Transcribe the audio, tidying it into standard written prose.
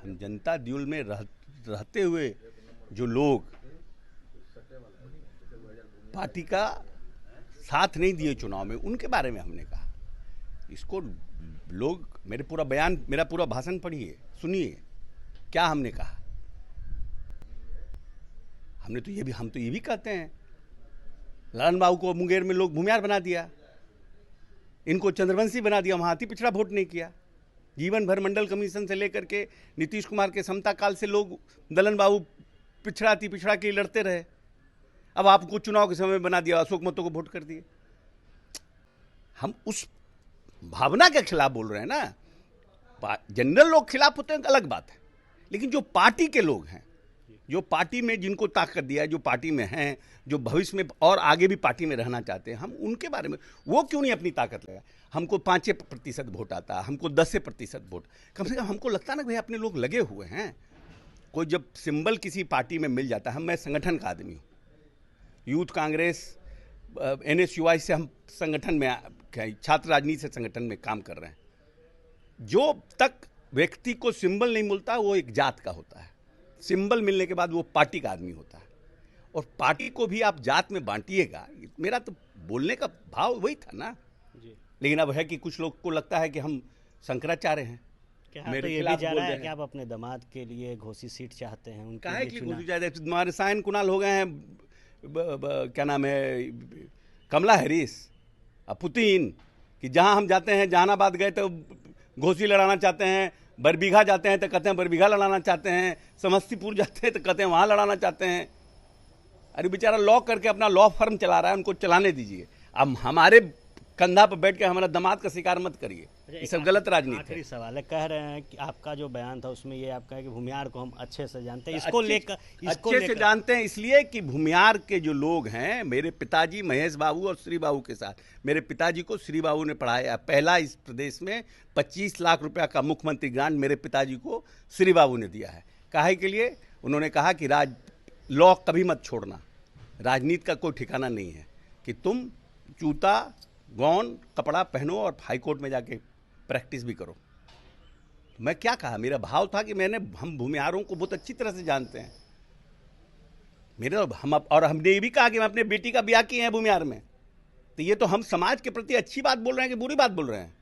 हम जनता दल में रहते हुए जो लोग पार्टी का साथ नहीं दिए चुनाव में, उनके बारे में हमने कहा। इसको लोग मेरा पूरा भाषण पढ़िए, सुनिए क्या हमने कहा। हम तो ये भी कहते हैं, ललन बाबू को मुंगेर में लोग भूमिहार बना दिया, इनको चंद्रवंशी बना दिया, वहां अति पिछड़ा वोट नहीं किया। जीवन भर मंडल कमीशन से लेकर के नीतीश कुमार के समता काल से लोग ललन बाबू अति पिछड़ा के लिए लड़ते रहे। अब आपको चुनाव के समय बना दिया, अशोक महतो को वोट कर दिए। हम उस भावना के खिलाफ बोल रहे हैं ना। जनरल लोग खिलाफ होते हैं, अलग बात है, लेकिन जो पार्टी के लोग हैं, जो पार्टी में जिनको ताकत दिया है, जो पार्टी में हैं, जो भविष्य में और आगे भी पार्टी में रहना चाहते हैं, हम उनके बारे में, वो क्यों नहीं अपनी ताकत लगा। हमको 5% वोट आता, हमको 10% वोट, कम से कम हमको लगता ना भाई अपने लोग लगे हुए हैं। कोई जब सिंबल किसी पार्टी में मिल जाता है, मैं संगठन का आदमी हूँ, यूथ कांग्रेस NSUI से हम संगठन में, छात्र राजनीति से संगठन में काम कर रहे हैं। जो तक व्यक्ति को सिंबल नहीं मिलता वो एक जात का होता है, सिंबल मिलने के बाद वो पार्टी का आदमी होता है। और पार्टी को भी आप जात में बांटिएगा, मेरा तो बोलने का भाव वही था ना जी। लेकिन अब है कि कुछ लोग को लगता है कि हम शंकराचार्य हैं। क्या तो ये भी जा रहा है कि आप अपने दामाद के लिए घोषित सीट चाहते हैं, उनके लिए तुम्हारे साइन कुणाल हो गए हैं, क्या नाम है, कमला हैरिस, पुतिन, कि जहां हम जाते हैं, जहानाबाद गए तो घोसी लड़ाना चाहते हैं, बरबीघा जाते हैं तो कहते हैं बरबीघा लड़ाना चाहते हैं, समस्तीपुर जाते हैं तो कहते हैं वहां लड़ाना चाहते हैं। अरे बेचारा लॉ करके अपना लॉ फर्म चला रहा है, उनको चलाने दीजिए। अब हमारे कंधा पर बैठ के हमारा दामाद का शिकार मत करिए, ये सब गलत राजनीति है। आखिरी सवाल है, कह रहे हैं कि आपका जो बयान था उसमें ये आप कहें कि भूमिहार को हम अच्छे से जानते हैं, इसको लेकर अच्छे से जानते हैं, इसलिए कि भूमिहार के जो लोग हैं, मेरे पिताजी महेश बाबू और श्री बाबू के साथ, मेरे पिताजी को श्री बाबू ने पढ़ाया। पहला इस प्रदेश में 25 लाख रुपया का मुख्यमंत्री ग्रांट मेरे पिताजी को श्री बाबू ने दिया है। काहे के लिए? उन्होंने कहा कि लॉ कभी मत छोड़ना, राजनीति का कोई ठिकाना नहीं है, कि तुम जूता गौन कपड़ा पहनो और हाईकोर्ट में जाके प्रैक्टिस भी करो। मैं क्या कहा, मेरा भाव था कि हम भूमिहारों को बहुत अच्छी तरह से जानते हैं। हमने ये भी कहा कि मैं अपने बेटी का ब्याह किए हैं भूमिहार में। तो ये तो हम समाज के प्रति अच्छी बात बोल रहे हैं कि बुरी बात बोल रहे हैं?